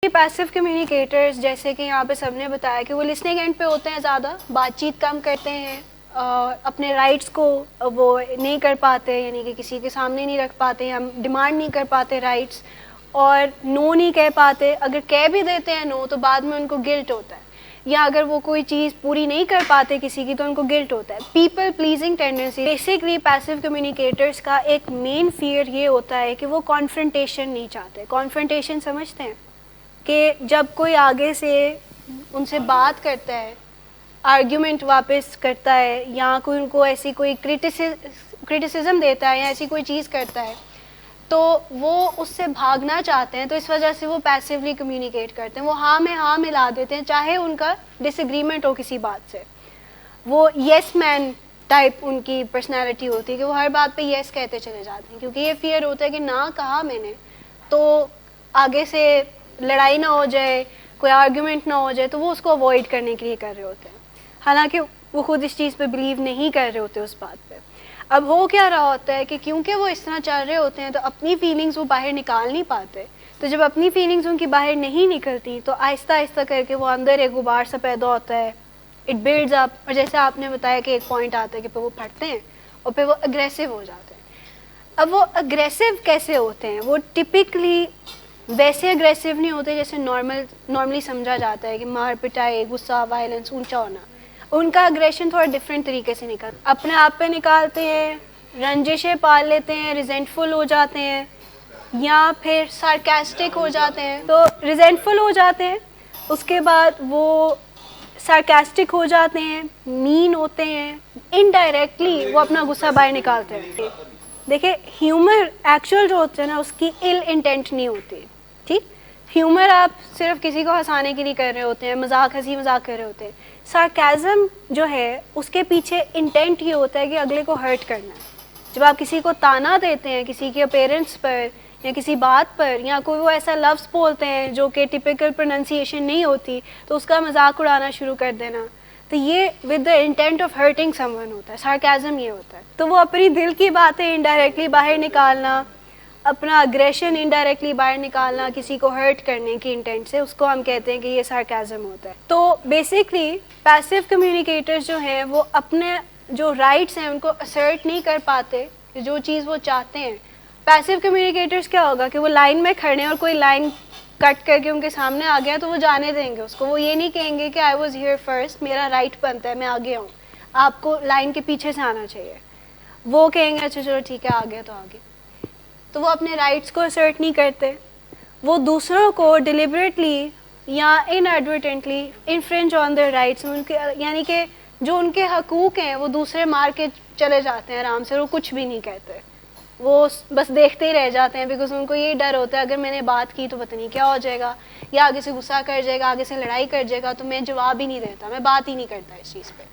Passive communicators جیسے کہ یہاں پہ سب نے بتایا کہ وہ لسننگ اینڈ پہ ہوتے ہیں، زیادہ بات چیت کم کرتے ہیں، اپنے رائٹس کو وہ نہیں کر پاتے، یعنی کہ کسی کے سامنے نہیں رکھ پاتے، ہم ڈیمانڈ نہیں کر پاتے رائٹس، اور نو نہیں کہہ پاتے، اگر کہہ بھی دیتے ہیں نو تو بعد میں ان کو گلٹ ہوتا ہے، یا اگر وہ کوئی چیز پوری نہیں کر پاتے کسی کی تو ان کو گلٹ ہوتا ہے. People pleasing tendency. Basically passive communicators کا ایک مین فیئر یہ ہوتا ہے کہ وہ کانفرنٹیشن نہیں چاہتے. کانفرنٹیشن سمجھتے ہیں کہ جب کوئی آگے سے ان سے بات کرتا ہے، آرگیومنٹ واپس کرتا ہے، یا کوئی ان کو ایسی کوئی کرٹیسزم دیتا ہے یا ایسی کوئی چیز کرتا ہے تو وہ اس سے بھاگنا چاہتے ہیں، تو اس وجہ سے وہ پیسیولی کمیونیکیٹ کرتے ہیں. وہ ہاں میں ہاں ملا دیتے ہیں چاہے ان کا ڈس ایگریمنٹ ہو کسی بات سے. وہ یس مین ٹائپ ان کی پرسنالٹی ہوتی ہے کہ وہ ہر بات پہ یس کہتے چلے جاتے ہیں، کیونکہ یہ فیئر ہوتا ہے کہ نہ کہا میں نے تو آگے سے لڑائی نہ ہو جائے، کوئی آرگیومنٹ نہ ہو جائے، تو وہ اس کو اوائڈ کرنے کے لیے کر رہے ہوتے ہیں، حالانکہ وہ خود اس چیز پہ بلیو نہیں کر رہے ہوتے اس بات پہ. اب ہو کیا رہا ہوتا ہے کہ کیونکہ وہ اس طرح چل رہے ہوتے ہیں تو اپنی فیلنگز وہ باہر نکال نہیں پاتے، تو جب اپنی فیلنگز ان کی باہر نہیں نکلتی تو آہستہ آہستہ کر کے وہ اندر ایک غبار سا پیدا ہوتا ہے، اٹ بلڈز اپ. اور جیسے آپ نے بتایا کہ ایک پوائنٹ آتا ہے کہ پھر وہ پھٹتے ہیں اور پھر وہ اگریسو ہو جاتے ہیں. اب وہ اگریسو کیسے ہوتے ہیں؟ وہ ٹپکلی ویسے اگریسو نہیں ہوتے جیسے نارملی سمجھا جاتا ہے کہ مار پٹائی، غصہ، وائلنس، اونچا ہونا. ان کا اگریشن تھوڑا ڈفرینٹ طریقے سے نکلتا، اپنے آپ پہ نکالتے ہیں، رنجشیں پال لیتے ہیں، ریزنٹفل ہو جاتے ہیں، یا پھر سارکاسٹک ہو جاتے ہیں. تو ریزنٹفل ہو جاتے ہیں، اس کے بعد وہ سارکاسٹک ہو جاتے ہیں، مین ہوتے ہیں، انڈائریکٹلی وہ اپنا غصہ باہر نکالتے ہیں. دیکھیں ہیومر ایکچوئل جو ہوتے ہیں نا اس کی ال انٹینٹ نہیں ہوتی، ٹھیک. ہیومر آپ صرف کسی کو ہنسانے کے لیے کر رہے ہوتے ہیں، مذاق، ہنسی مذاق کر رہے ہوتے ہیں. سارکیزم جو ہے اس کے پیچھے انٹینٹ یہ ہوتا ہے کہ اگلے کو ہرٹ کرنا ہے. جب آپ کسی کو تانا دیتے ہیں کسی کے اپیرنس پر یا کسی بات پر، یا کوئی وہ ایسا لفظ بولتے ہیں جو کہ ٹپیکل پروننسیشن نہیں ہوتی تو اس کا مذاق اڑانا شروع کر دینا، تو یہ with the intent of hurting some one ہوتا ہے. سارکیزم یہ ہوتا ہے. تو وہ اپنی دل کی باتیں انڈائریکٹلی باہر نکالنا، اپنا اگریشن انڈائریکٹلی باہر نکالنا کسی کو ہرٹ کرنے کی انٹینٹ سے، اس کو ہم کہتے ہیں کہ یہ سارکیزم ہوتا ہے. تو بیسکلی پیسو کمیونیکیٹرز جو ہیں وہ اپنے جو رائٹس ہیں ان کو اسرٹ نہیں کر پاتے، جو چیز وہ چاہتے ہیں. پیسو کمیونیکیٹرز کیا ہوگا کہ وہ لائن میں کھڑے ہیں اور کوئی لائن کٹ کر کے ان کے سامنے آ گیا تو وہ جانے دیں گے اس کو. وہ یہ نہیں کہیں گے کہ آئی واز ہیئر فرسٹ، میرا رائٹ بنتا ہے، میں آگے ہوں، آپ کو لائن کے پیچھے سے آنا چاہیے. وہ کہیں گے اچھا چلو ٹھیک ہے آگے تو آگے. تو وہ اپنے رائٹس کو اسرٹ نہیں کرتے، وہ دوسروں کو ڈیلیبریٹلی یا انایڈورٹنٹلی انفرنج آن دیئر رائٹس، یعنی کہ جو ان کے حقوق ہیں وہ دوسرے مار کے چلے جاتے ہیں آرام سے، وہ کچھ بھی نہیں کہتے، وہ بس دیکھتے ہی رہ جاتے ہیں، بیکاز ان کو یہ ڈر ہوتا ہے اگر میں نے بات کی تو پتہ نہیں کیا ہو جائے گا، یا آگے سے غصہ کر جائے گا، آگے سے لڑائی کر جائے گا، تو میں جواب ہی نہیں دیتا، میں بات ہی نہیں کرتا اس چیز پہ.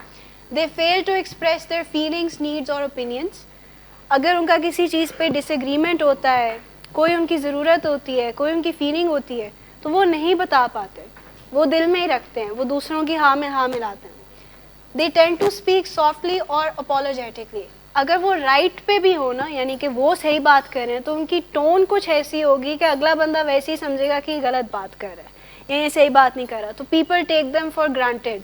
They feel to express their feelings, needs اور اوپینینس. اگر ان کا کسی چیز پہ ڈس ایگریمنٹ ہوتا ہے، کوئی ان کی ضرورت ہوتی ہے، کوئی ان کی فیلنگ ہوتی ہے تو وہ نہیں بتا پاتے، وہ دل میں ہی رکھتے ہیں، وہ دوسروں کی ہاں میں ہاں ملاتے ہیں. دے ٹینڈ ٹو اسپیک سافٹلی اور اپولوجیٹکلی. اگر وہ رائٹ پہ بھی ہو نا، یعنی کہ وہ صحیح بات کر رہے ہیں تو ان کی ٹون کچھ ایسی ہوگی کہ اگلا بندہ ویسے ہی سمجھے گا کہ یہ غلط بات کر رہا ہے یا یہ صحیح بات نہیں کر رہا. تو people take them for granted.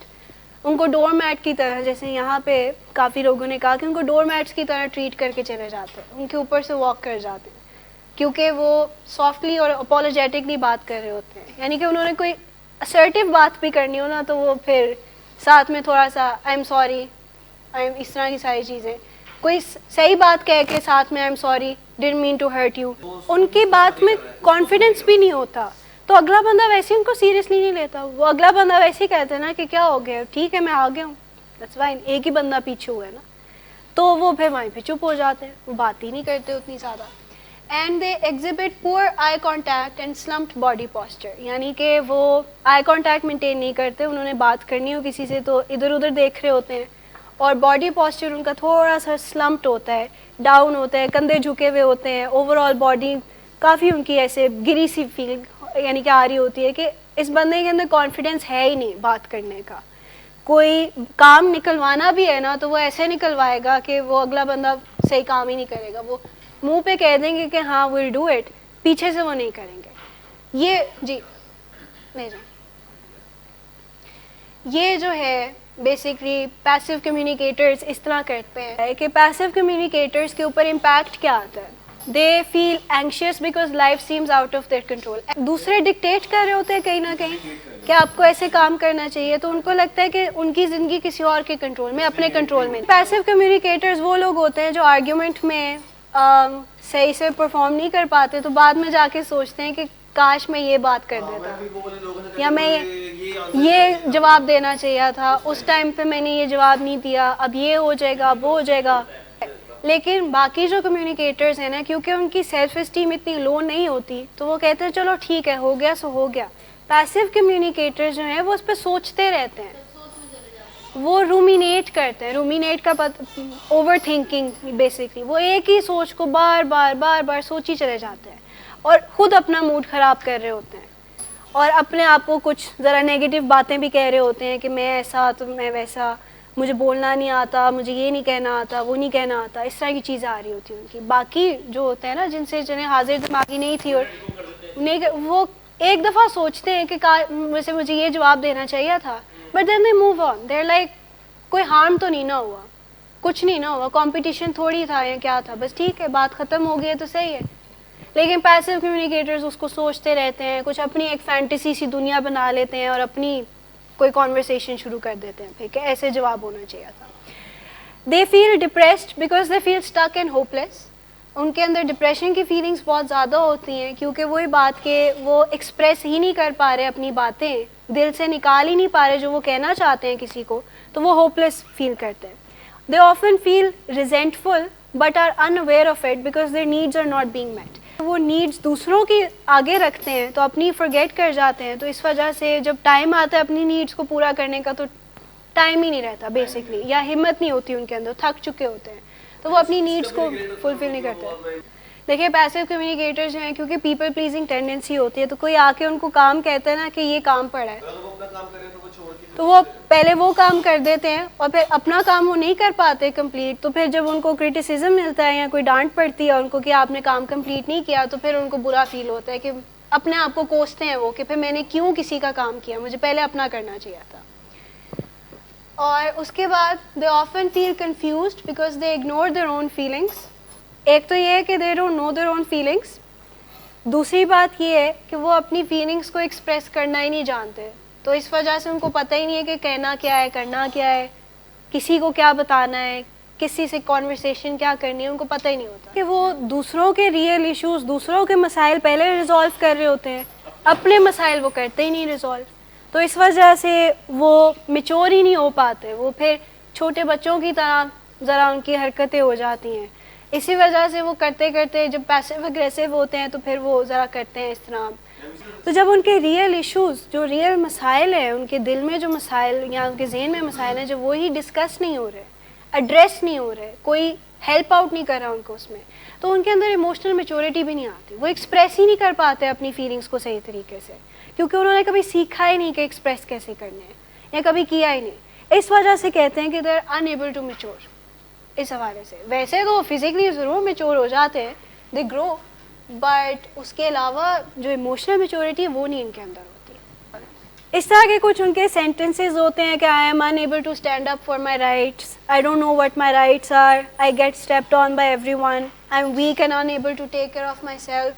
ان کو ڈور میٹ کی طرح، جیسے یہاں پہ کافی لوگوں نے کہا کہ ان کو ڈور میٹس کی طرح ٹریٹ کر کے چلے جاتے ہیں، ان کے اوپر سے واک کر جاتے ہیں، کیونکہ وہ سافٹلی اور اپولوجیٹکلی بات کر رہے ہوتے ہیں. یعنی کہ انہوں نے کوئی اسرٹیو بات بھی کرنی ہو نا تو وہ پھر ساتھ میں تھوڑا سا آئی ایم سوری، اس طرح کی ساری چیزیں، کوئی صحیح بات کہہ کے ساتھ میں I am sorry, didn't mean to hurt you. ان کی بات میں کانفیڈنس بھی نہیں ہوتا تو اگلا بندہ ویسے ان کو سیریسلی نہیں لیتا. وہ اگلا بندہ ویسے ہی کہتے ہیں نا کہ کیا ہو گیا، ٹھیک ہے میں آگے ہوں، دیٹس فائن، ایک ہی بندہ پیچھے ہوا ہے نا، تو وہ پھر وہیں پہ چپ ہو جاتے ہیں، وہ بات ہی نہیں کرتے اتنی زیادہ. And they exhibit poor eye contact and slumped body posture. یعنی کہ وہ آئی کانٹیکٹ مینٹین نہیں کرتے، انہوں نے بات کرنی ہو کسی سے تو ادھر ادھر دیکھ رہے ہوتے ہیں، اور باڈی پوسچر ان کا تھوڑا سا سلمپڈ ہوتا ہے، ڈاؤن ہوتا ہے، کندھے جھکے ہوئے ہوتے ہیں، اوور آل باڈی کافی ان کی ایسے گری سی فیلنگ یعنی کہ آ رہی ہوتی ہے کہ اس بندے کے اندر کانفیڈینس ہے ہی نہیں بات کرنے کا. کوئی کام نکلوانا بھی ہے نا تو وہ ایسے نکلوائے گا کہ وہ اگلا بندہ صحیح کام ہی نہیں کرے گا. وہ منہ پہ کہہ دیں گے کہ ہاں ویل ڈو اٹ، پیچھے سے وہ نہیں کریں گے. یہ جی لے جائیں. یہ جو ہے بیسکلی پیسو کمیونیکیٹرز اس طرح کرتے ہیں کہ پیسو کمیونیکیٹرز کے اوپر امپیکٹ کیا آتا ہے. They feel anxious because life seems out of their control. دوسرے ڈکٹیٹ کر رہے ہوتے ہیں کہیں نہ کہیں کہ آپ کو ایسے کام کرنا چاہیے, تو ان کو لگتا ہے کہ ان کی زندگی کسی اور کے کنٹرول میں, اپنے کنٹرول میں. پیسو کمیونیکیٹرز وہ لوگ ہوتے ہیں جو آرگیومنٹ میں صحیح سے پرفارم نہیں کر پاتے, تو بعد میں جا کے سوچتے ہیں کہ کاش میں یہ بات کر دیتا, یا میں یہ جواب دینا چاہیے تھا, اس ٹائم پہ میں نے یہ جواب نہیں دیا, اب یہ ہو جائے گا, اب وہ ہو جائے گا. لیکن باقی جو کمیونیکیٹرز ہیں نا, کیونکہ ان کی سیلف اسٹیم اتنی لو نہیں ہوتی, تو وہ کہتے ہیں چلو ٹھیک ہے, ہو گیا سو ہو گیا. پیسو کمیونیکیٹرز جو ہیں وہ اس پہ سوچتے رہتے ہیں, وہ رومینیٹ کرتے ہیں. رومینیٹ کا اوور تھنکنگ بیسکلی, وہ ایک ہی سوچ کو بار بار سوچی چلے جاتے ہیں اور خود اپنا موڈ خراب کر رہے ہوتے ہیں, اور اپنے آپ کو کچھ ذرا نیگیٹو باتیں بھی کہہ رہے ہوتے ہیں کہ میں ایسا تو میں ویسا, مجھے بولنا نہیں آتا, مجھے یہ نہیں کہنا آتا, وہ نہیں کہنا آتا, اس طرح کی چیزیں آ رہی ہوتی ہیں ان کی. باقی جو ہوتے ہیں نا جنہیں حاضر دماغی نہیں تھی اور وہ ایک دفعہ سوچتے ہیں کہ ویسے مجھے یہ جواب دینا چاہیے تھا, but then they move on. They are like کوئی ہارم تو نہیں نہ ہوا, کچھ نہیں نہ ہوا, کمپٹیشن تھوڑی تھا یا کیا تھا, بس ٹھیک ہے بات ختم ہو گئی ہے تو صحیح ہے. لیکن پیسو کمیونیکیٹرز اس کو سوچتے رہتے ہیں, کچھ اپنی ایک فینٹیسی سی دنیا بنا لیتے ہیں اور اپنی کوئی کانورسیشن شروع کر دیتے ہیں پھر کہ ایسے جواب ہونا چاہیے تھا. They feel depressed because they feel stuck and hopeless. ان کے اندر ڈپریشن کی فیلنگس بہت زیادہ ہوتی ہیں, کیونکہ وہی بات کہ وہ ایکسپریس ہی نہیں کر پا رہے اپنی باتیں, دل سے نکال ہی نہیں پا رہے جو وہ کہنا چاہتے ہیں کسی کو, تو وہ ہوپ لیس فیل کرتے ہیں. They often feel resentful but are unaware of it because their needs are not being met. وہ نیڈز دوسروں کی آگے رکھتے ہیں تو اپنی فرگیٹ کر جاتے ہیں, تو اس وجہ سے جب ٹائم آتا ہے اپنی نیڈز کو پورا کرنے کا تو ٹائم ہی نہیں رہتا بیسکلی, یا ہمت نہیں ہوتی ان کے اندر, تھک چکے ہوتے ہیں, تو وہ اپنی نیڈز کو فلفل نہیں کرتے. دیکھیے پیسو کمیونیکیٹر جو ہیں, کیونکہ پیپل پلیزنگ ٹینڈنسی ہوتی ہے, تو کوئی آ کے ان کو کام کہتا ہے نا کہ یہ کام پڑا ہے, تو وہ پہلے وہ کام کر دیتے ہیں اور پھر اپنا کام وہ نہیں کر پاتے کمپلیٹ, تو پھر جب ان کو کرٹیسزم ملتا ہے یا کوئی ڈانٹ پڑتی ہے ان کو کہ آپ نے کام کمپلیٹ نہیں کیا, تو پھر ان کو برا فیل ہوتا ہے کہ اپنے آپ کو کوستے ہیں وہ کہ پھر میں نے کیوں کسی کا کام کیا, مجھے پہلے اپنا کرنا چاہیے تھا. اور اس کے بعد they often feel confused because they ignore their own feelings. ایک تو یہ ہے کہ they don't know their own feelings, دوسری بات یہ ہے کہ وہ اپنی فیلنگس کو ایکسپریس کرنا ہی نہیں جانتے, تو اس وجہ سے ان کو پتہ ہی نہیں ہے کہ کہنا کیا ہے, کرنا کیا ہے, کسی کو کیا بتانا ہے, کسی سے کانورسیشن کیا کرنی ہے, ان کو پتہ ہی نہیں ہوتا کہ وہ دوسروں کے ریئل ایشوز, دوسروں کے مسائل پہلے ریزالو کر رہے ہوتے ہیں, اپنے مسائل وہ کرتے ہی نہیں ریزالو, تو اس وجہ سے وہ میچور ہی نہیں ہو پاتے, وہ پھر چھوٹے بچوں کی طرح ذرا ان کی حرکتیں ہو جاتی ہیں. اسی وجہ سے وہ کرتے کرتے جب پیسو اگریسو ہوتے ہیں تو پھر وہ ذرا کرتے ہیں اس طرح. تو جب ان کے ریئل ایشوز, جو ریئل مسائل ہیں, ان کے دل میں جو مسائل یا ان کے ذہن میں مسائل ہیں, جب وہی ڈسکس نہیں ہو رہے, ایڈریس نہیں ہو رہے, کوئی ہیلپ آؤٹ نہیں کر رہا ان کو اس میں, تو ان کے اندر ایموشنل میچورٹی بھی نہیں آتی, وہ ایکسپریس ہی نہیں کر پاتے اپنی فیلنگس کو صحیح طریقے سے, کیونکہ انہوں نے کبھی سیکھا ہی نہیں کہ ایکسپریس کیسے کرنے ہیں, یا کبھی کیا ہی نہیں. اس وجہ سے کہتے ہیں کہ they are unable to mature. اس حوالے سے ویسے تو فزیکلی ضرور میچور ہو جاتے ہیں, دے گرو, بٹ اس کے علاوہ جو ایموشنل میچورٹی ہے وہ نہیں ان کے اندر ہوتی. اس طرح کے کچھ ان کے سینٹنسز ہوتے ہیں کہ I am unable to stand up for my rights, I don't know what my rights are, I get stepped on by everyone, I am weak and unable to take care of myself,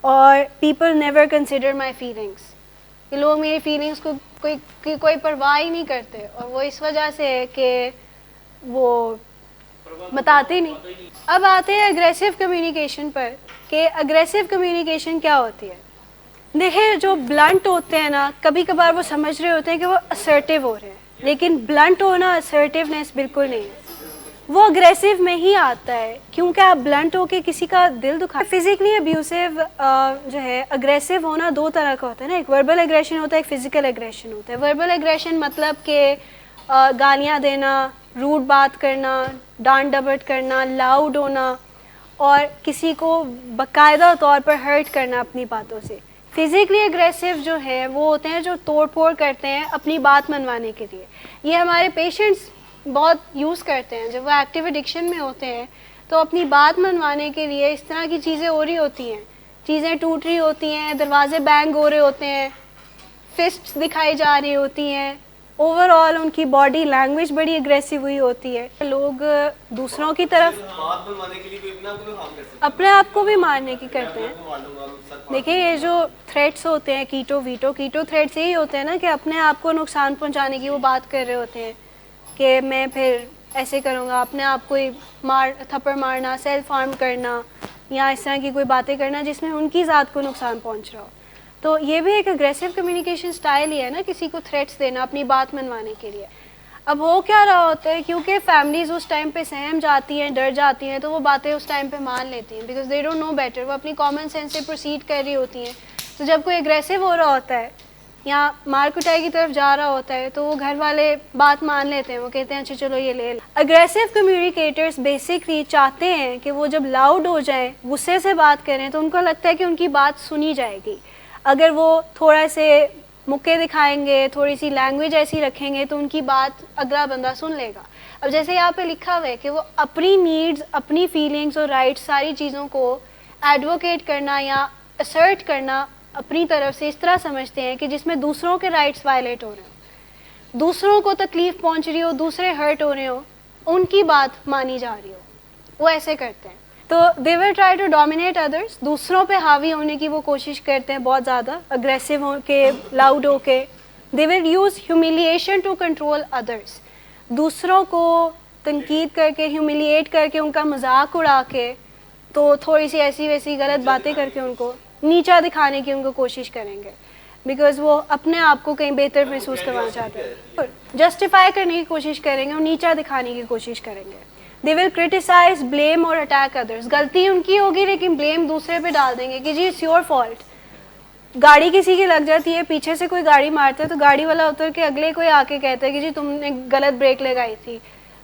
اور people never consider my feelings. کہ لوگ میری feelings کو کوئی پرواہ ہی نہیں کرتے, اور وہ اس وجہ سے ہے کہ وہ بتاتے نہیں. اب آتے ہیں اگریسو کمیونیکیشن پر کہ اگریسو کمیونیکیشن کیا ہوتی ہے. دیکھیں جو بلنٹ ہوتے ہیں نا, کبھی کبھار وہ سمجھ رہے ہوتے ہیں کہ وہ اسرٹیو ہو رہے ہیں, لیکن بلنٹ ہونا اسرٹیونیس بالکل نہیں ہے, وہ اگریسو میں ہی آتا ہے, کیونکہ آپ بلنٹ ہو کے کسی کا دل دکھا. فزیکلی ابیوسیو جو ہے اگریسو ہونا دو طرح کا ہوتا ہے نا, ایک وربل ایگریشن ہوتا ہے, ایک فزیکل ایگریشن ہوتا ہے. وربل ایگریشن مطلب کہ گالیاں دینا, روڈ بات کرنا, ڈانٹ ڈپٹ کرنا, لاؤڈ ہونا, اور کسی کو باقاعدہ طور پر ہرٹ کرنا اپنی باتوں سے. فزیکلی اگریسو جو ہیں وہ ہوتے ہیں جو توڑ پھوڑ کرتے ہیں اپنی بات منوانے کے لیے. یہ ہمارے پیشنٹس بہت یوز کرتے ہیں جب وہ ایکٹیو ایڈکشن میں ہوتے ہیں, تو اپنی بات منوانے کے لیے اس طرح کی چیزیں ہو رہی ہوتی ہیں, چیزیں ٹوٹ رہی ہوتی ہیں, دروازے بینگ ہو رہے ہوتے ہیں, فسٹس دکھائی جا رہی ہوتی ہیں. اوور آل ان کی باڈی لینگویج بڑی اگریسو ہوئی ہوتی ہے. لوگ دوسروں کی طرف اپنے آپ کو بھی مارنے کی کرتے ہیں. دیکھیں یہ جو تھریٹس ہوتے ہیں کیٹو تھریٹس یہی ہوتے ہیں نا کہ اپنے آپ کو نقصان پہنچانے کی وہ بات کر رہے ہوتے ہیں کہ میں پھر ایسے کروں گا, اپنے آپ کو ہی تھپڑ مارنا, سیلف ہارم کرنا یا اس طرح کی کوئی باتیں کرنا جس میں ان کی ذات کو نقصان پہنچ رہا ہو. تو یہ بھی ایک اگریسو کمیونیکیشن سٹائل ہی ہے نا, کسی کو تھریٹس دینا اپنی بات منوانے کے لیے. اب ہو کیا رہا ہوتا ہے, کیونکہ فیملیز اس ٹائم پہ سہم جاتی ہیں, ڈر جاتی ہیں, تو وہ باتیں اس ٹائم پہ مان لیتی ہیں because they don't know better. وہ اپنی کامن سینس سے پروسیڈ کر رہی ہوتی ہیں. تو جب کوئی اگریسو ہو رہا ہوتا ہے یا مار کٹائی کی طرف جا رہا ہوتا ہے تو وہ گھر والے بات مان لیتے ہیں, وہ کہتے ہیں اچھا چلو یہ لے. اگریسو کمیونیکیٹرز بیسکلی چاہتے ہیں کہ وہ جب لاؤڈ ہو جائیں, غصے سے بات کریں, تو ان کو لگتا ہے کہ ان کی بات سنی جائے گی. اگر وہ تھوڑا سے مکے دکھائیں گے, تھوڑی سی لینگویج ایسی رکھیں گے, تو ان کی بات اگلا بندہ سن لے گا. اب جیسے یہاں پہ لکھا ہوا ہے کہ وہ اپنی نیڈز, اپنی فیلنگز اور رائٹس ساری چیزوں کو ایڈوکیٹ کرنا یا اسرٹ کرنا اپنی طرف سے اس طرح سمجھتے ہیں کہ جس میں دوسروں کے رائٹس وائلیٹ ہو رہے ہوں, دوسروں کو تکلیف پہنچ رہی ہو, دوسرے ہرٹ ہو رہے ہو, ان کی بات مانی جا رہی ہو, وہ ایسے کرتے ہیں. تو دے ول ٹرائی ٹو ڈومینیٹ ادرس, دوسروں پہ حاوی ہونے کی وہ کوشش کرتے ہیں بہت زیادہ اگریسو ہو کے, لاؤڈ ہو کے. دے will use humiliation to control ادرس, دوسروں کو تنقید کر کے, ہیومیلیٹ کر کے, ان کا مذاق اڑا کے, تو تھوڑی سی ایسی ویسی غلط باتیں کر کے ان کو نیچا دکھانے کی ان کو کوشش کریں گے بیکاز وہ اپنے آپ کو کہیں بہتر محسوس کروانا چاہتے ہیں. جسٹیفائی کرنے کی کوشش کریں گے اور نیچا دکھانے کی کوشش کریں گے. دے ول کرٹیسائز, بلیم اور اٹیک ادرس. غلطی ان کی ہوگی لیکن بلیم دوسرے پہ ڈال دیں گے کہ جی اٹس یور فالٹ. گاڑی کسی کی لگ جاتی ہے, پیچھے سے کوئی گاڑی مارتا ہے تو گاڑی والا اتر کے اگلے کوئی آ کے کہتا ہے کہ جی تم نے غلط بریک لگائی تھی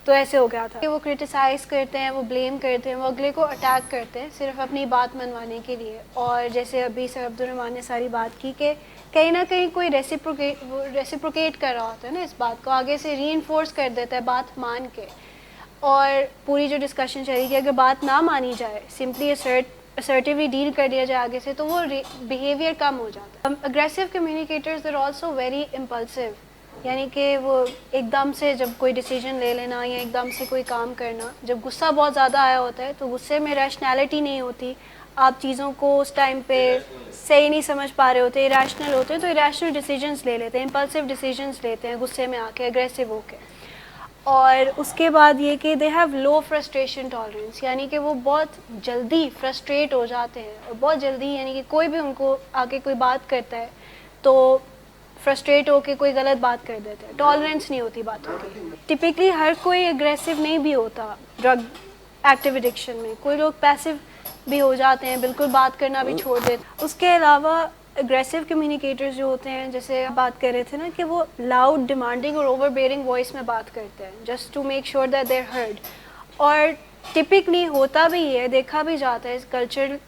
تو ایسے ہو گیا تھا. وہ کرٹیسائز کرتے ہیں, وہ بلیم کرتے ہیں, وہ اگلے کو اٹیک کرتے ہیں صرف اپنی بات منوانے کے لیے. اور جیسے ابھی سر عبدالرحمٰن نے ساری بات کی کہ کہیں نہ کہیں کوئی ریسیپروکیٹ کر رہا ہوتا ہے نا, اس بات کو آگے سے ری انفورس کر دیتا ہے بات مان کے. اور پوری جو ڈسکشن چلی کہ اگر بات نہ مانی جائے, سمپلی assertively ڈیل کر لیا جائے آگے سے, تو وہ بیہیویئر کم ہو جاتا ہے. اگریسو کمیونیکیٹرز دیر آلسو ویری امپلسو, یعنی کہ وہ ایک دم سے جب کوئی ڈیسیجن لے لینا یا ایک دم سے کوئی کام کرنا, جب غصہ بہت زیادہ آیا ہوتا ہے تو غصے میں ریشنیلٹی نہیں ہوتی, آپ چیزوں کو اس ٹائم پہ صحیح نہیں سمجھ پا رہے ہوتے, اریشنل ہوتے ہیں, تو اریشنل ڈیسیجنس لے لیتے ہیں, امپلسو ڈیسیجنس لیتے ہیں غصے میں آ کے, اگریسو ہو کے. اور اس کے بعد یہ کہ they have low frustration tolerance, یعنی کہ وہ بہت جلدی فرسٹریٹ ہو جاتے ہیں, اور بہت جلدی یعنی کہ کوئی بھی ان کو آگے کوئی بات کرتا ہے تو فرسٹریٹ ہو کے کوئی غلط بات کر دیتے ہیں, ٹالرنس نہیں ہوتی باتوں کی. ٹپکلی ہر کوئی اگریسو نہیں بھی ہوتا ڈرگ ایکٹیو ایڈکشن میں, کوئی لوگ پیسو بھی ہو جاتے ہیں, بالکل بات کرنا بھی چھوڑ دیتے. اس کے علاوہ اگریسو کمیونیکیٹرز جو ہوتے ہیں, جیسے بات کر رہے تھے نا کہ وہ لاؤڈ, ڈیمانڈنگ اور اوور بیئرنگ وائس میں بات کرتے ہیں just to make sure that they are heard. اور ٹپکلی ہوتا بھی ہے, دیکھا بھی جاتا ہے اس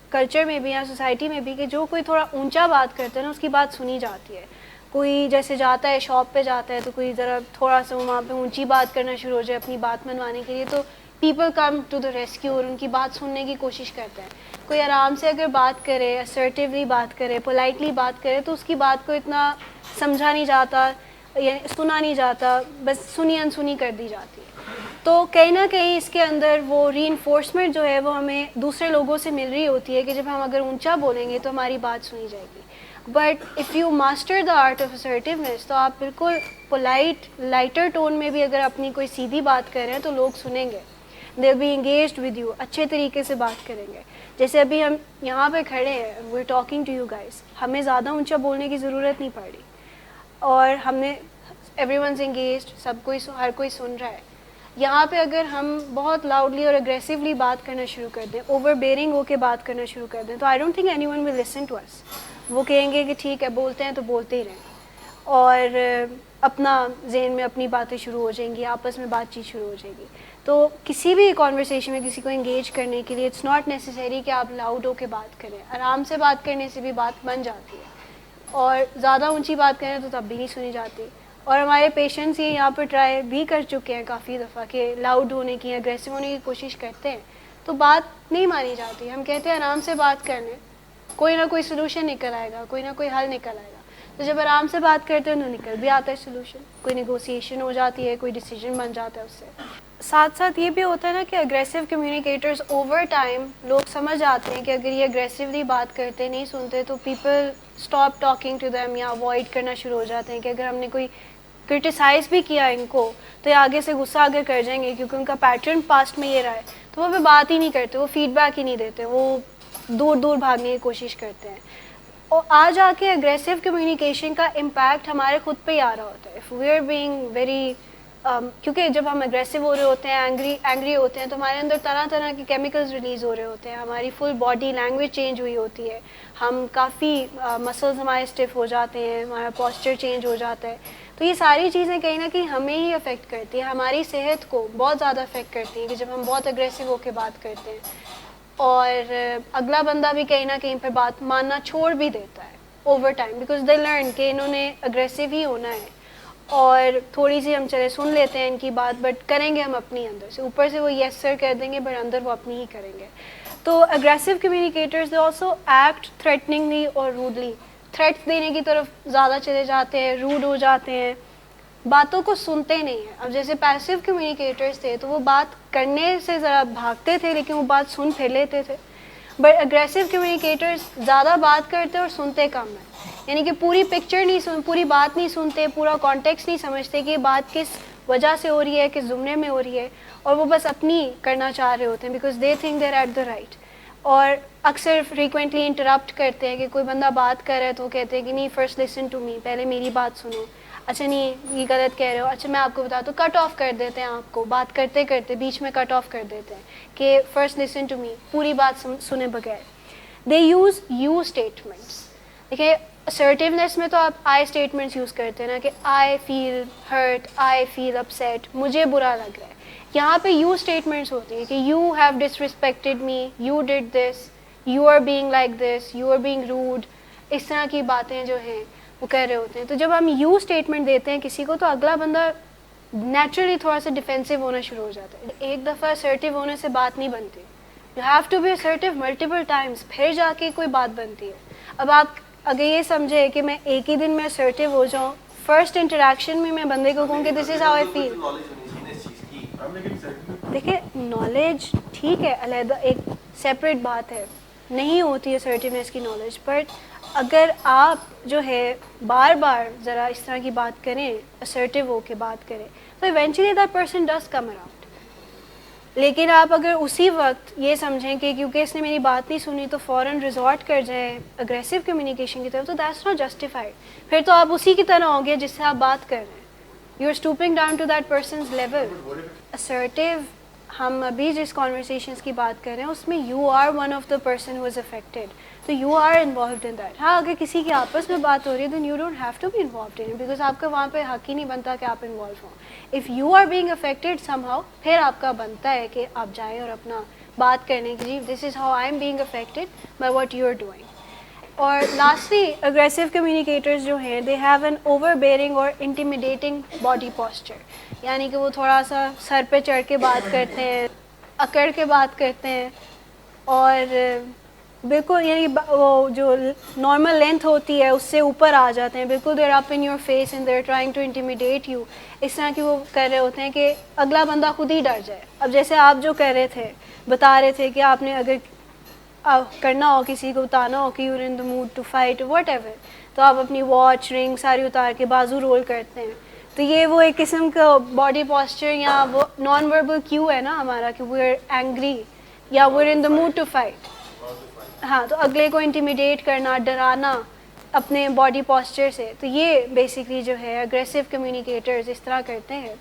کلچر میں بھی یا سوسائٹی میں بھی کہ جو کوئی تھوڑا اونچا بات کرتا ہے نا اس کی بات سنی جاتی ہے. کوئی جیسے جاتا ہے شاپ پہ جاتا ہے تو کوئی ذرا تھوڑا سا وہاں پہ اونچی بات کرنا شروع ہو جائے اپنی بات منوانے کے لیے, تو people come to the rescue اور ان کی بات سننے کی کوشش کرتے ہیں. کوئی آرام سے اگر بات کرے, اسرٹیولی بات کرے, پولائٹلی بات کرے, تو اس کی بات کو اتنا سمجھا نہیں جاتا, یعنی سنا نہیں جاتا, بس سنی انسنی کر دی جاتی ہے. تو کہیں نہ کہیں اس کے اندر وہ ری انفورسمنٹ جو ہے وہ ہمیں دوسرے لوگوں سے مل رہی ہوتی ہے کہ جب ہم اگر اونچا بولیں گے تو ہماری بات سنی جائے گی. But if you master the art of assertiveness, تو آپ بالکل پولائٹ لائٹر ٹون میں بھی اگر اپنی کوئی سیدھی بات کر رہے ہیں تو لوگ سنیں گے, they will be engaged with you, اچھے طریقے سے بات کریں گے. جیسے ابھی ہم یہاں پہ کھڑے ہیں, we are talking to you guys, ہمیں زیادہ اونچا بولنے کی ضرورت نہیں پڑ رہی, اور ہم نے ایوری ونز انگیجڈ, ہر کوئی سن رہا ہے. یہاں پہ اگر ہم بہت لاؤڈلی اور اگریسولی بات کرنا شروع کر دیں, اوور بیئرنگ ہو کے بات کرنا شروع کر دیں, تو I don't think anyone will listen to us. وہ کہیں گے کہ ٹھیک ہے بولتے ہیں تو بولتے ہی رہیں, اور اپنا ذہن میں اپنی باتیں شروع ہو جائیں گی, آپس میں بات چیت شروع ہو جائے گی. تو کسی بھی کانورسیشن میں کسی کو انگیج کرنے کے لیے اٹس ناٹ نیسیسری کہ آپ لاؤڈ ہو کے بات کریں, آرام سے بات کرنے سے بھی بات بن جاتی ہے, اور زیادہ اونچی بات کریں تو تب بھی نہیں سنی جاتی. اور ہمارے پیشنٹس یہ یہاں پہ ٹرائی بھی کر چکے ہیں کافی دفعہ کہ لاؤڈ ہونے کی, اگریسو ہونے کی کوشش کرتے ہیں تو بات نہیں مانی جاتی. ہم کہتے ہیں آرام سے بات کرنے, کوئی نہ کوئی سلوشن نکل آئے گا, کوئی نہ کوئی حل نکل آئے گا. تو جب آرام سے بات کرتے ہیں تو نکل بھی آتا ہے سولوشن, کوئی نیگوسیشن ہو جاتی ہے, کوئی ڈیسیجن بن جاتا ہے اس سے. ساتھ ساتھ یہ بھی ہوتا ہے نا کہ اگریسو کمیونیکیٹرز اوور ٹائم لوگ سمجھ آتے ہیں کہ اگر یہ اگریسولی بات کرتے نہیں سنتے تو people stop talking to them یا اوائڈ کرنا شروع ہو جاتے ہیں کہ اگر ہم نے کوئی کرٹیسائز بھی کیا ان کو تو یہ آگے سے غصہ آگے کر جائیں گے کیونکہ ان کا پیٹرن پاسٹ میں یہ رہا ہے, تو وہ بات ہی نہیں کرتے, وہ فیڈ بیک ہی نہیں دیتے, وہ دور دور بھاگنے کی کوشش کرتے ہیں. اور آج آ کے اگریسو کمیونیکیشن کا امپیکٹ ہمارے خود پہ ہی آ رہا ہوتا ہے. If we are being very کیونکہ جب ہم اگریسو ہو رہے ہوتے ہیں, اینگری ہوتے ہیں, تو ہمارے اندر طرح طرح کے کیمیکلز ریلیز ہو رہے ہوتے ہیں, ہماری فل باڈی لینگویج چینج ہوئی ہوتی ہے, ہم کافی مسلز ہمارے اسٹف ہو جاتے ہیں, ہمارا پوسچر چینج ہو جاتا ہے. تو یہ ساری چیزیں کہیں نہ کہیں ہمیں ہی افیکٹ کرتی ہیں, ہماری صحت کو بہت زیادہ افیکٹ کرتی ہیں کہ جب ہم بہت اگریسو ہو کے بات کرتے ہیں. اور اگلا بندہ بھی کہیں نہ کہیں پہ بات ماننا چھوڑ بھی دیتا ہے over time, because they learn کہ انہوں نے اگریسو ہی ہونا ہے, اور تھوڑی سی ہم چلے سن لیتے ہیں ان کی بات بٹ کریں گے ہم اپنی اندر سے, اوپر سے وہ یس سر کہہ دیں گے بٹ اندر وہ اپنی ہی کریں گے. تو aggressive communicators they also act threateningly اور روڈلی, تھریٹس دینے کی طرف زیادہ چلے جاتے ہیں, روڈ ہو جاتے ہیں, باتوں کو سنتے نہیں ہیں. اب جیسے پیسو کمیونیکیٹرز تھے تو وہ بات کرنے سے ذرا بھاگتے تھے لیکن وہ بات سن پھر لیتے تھے, بٹ اگریسو کمیونیکیٹرز زیادہ بات کرتے اور سنتے کم ہیں, یعنی کہ پوری پکچر نہیں پوری بات نہیں سنتے, پورا کانٹیکسٹ نہیں سمجھتے کہ یہ بات کس وجہ سے ہو رہی ہے, کس زمرے میں ہو رہی ہے, اور وہ بس اپنی کرنا چاہ رہے ہوتے ہیں because they think they are at the right. اور اکثر فریکوینٹلی انٹرپٹ کرتے ہیں کہ کوئی بندہ بات کر رہا ہے تو وہ کہتے ہیں کہ نہیں فرسٹ لسن ٹو می, پہلے میری بات سنو, اچھا نہیں یہ غلط کہہ رہے ہو, اچھا میں آپ کو بتاتا ہوں, کٹ آف کر دیتے ہیں آپ کو بات کرتے کرتے, بیچ میں کٹ آف کر دیتے ہیں کہ فرسٹ لسن ٹو می, پوری بات سنے بغیر. They use you statements. دیکھیے اسرٹیونیس میں تو آپ آئی اسٹیٹمنٹس یوز کرتے ہیں نا کہ آئی فیل ہرٹ, آئی فیل اپسیٹ, مجھے برا لگ رہا ہے. یہاں پہ یو اسٹیٹمنٹس ہوتی ہیں کہ you have disrespected me, you did this, you are being like this, you are being rude, اس طرح کی باتیں جو ہیں وہ کہہ رہے ہوتے ہیں. تو جب ہم یو اسٹیٹمنٹ دیتے ہیں کسی کو تو اگلا بندہ نیچرلی تھوڑا سا ڈیفینسو ہونا شروع ہو جاتا ہے. ایک دفعہ اسرٹیو ہونے سے بات نہیں بنتی, you have to be assertive multiple times, پھر جا کے کوئی بات بنتی ہے. اب آپ اگر یہ سمجھے کہ میں ایک ہی دن میں اسرٹیو ہو جاؤں, فرسٹ انٹریکشن میں بندے کو کہوں کہ دس از ہاؤ آئی فیل. دیکھیں نالج ٹھیک ہے, علیحدہ ایک سیپریٹ بات ہے, نہیں ہوتی ہے اسرٹیونیس کی نالج, بٹ اگر آپ جو ہے بار بار ذرا اس طرح کی بات کریں, اسرٹیو ہو کے بات کریں, تو eventually that person does come around. لیکن آپ اگر اسی وقت یہ سمجھیں کہ کیونکہ اس نے میری بات نہیں سنی تو فوراً ریزورٹ کر جائیں اگریسو کمیونیکیشن کی طرف, تو دیٹس ناٹ جسٹیفائڈ. پھر تو آپ اسی کی طرح ہوں گے جس سے آپ بات کر رہے ہیں, you are stooping down to that person's level. Assertive ہم ابھی جس کانورسیشنس کی بات کر رہے ہیں اس میں you are one of the person who is affected, تو you are involved in that. ہاں اگر کسی کی آپس میں بات ہو رہی ہے then you don't have to be involved in it, because آپ کا وہاں پہ حق ہی نہیں بنتا کہ آپ انوالو ہوں. If you are being affected somehow, پھر آپ کا بنتا ہے کہ آپ جائیں اور اپنا بات کرنے کی, جی this is how I am being affected by what you are doing. اور لاسٹلی اگریسو کمیونیکیٹرز جو ہیں they have an overbearing اور انٹیمیڈیٹنگ باڈی پوسچر, یعنی کہ وہ تھوڑا سا سر پہ چڑھ کے بات کرتے ہیں, اکڑ کے بات کرتے ہیں, اور بالکل یعنی وہ جو نارمل لینتھ ہوتی ہے اس سے اوپر آ جاتے ہیں, بالکل they're up in your face and they're trying to intimidate you. اس طرح کی وہ کر رہے ہوتے ہیں کہ اگلا بندہ خود ہی ڈر جائے. اب جیسے آپ جو کہہ رہے تھے, بتا رہے تھے کہ آپ نے اگر کرنا ہو کسی کو بتانا ہو کہ you are in the mood to fight whatever, تو آپ اپنی واچ رنگ ساری اتار کے بازو رول کرتے ہیں. تو یہ وہ ایک قسم کا باڈی پوسچر یا وہ نان وربل کیو ہے نا ہمارا کہ وی آر اینگری یا we are in the mood to fight. ہاں, تو اگلے کو انٹیمیڈیٹ کرنا, ڈرانا اپنے باڈی پوسچر سے, تو یہ بیسکلی جو ہے اگریسو کمیونیکیٹرز اس طرح کرتے ہیں.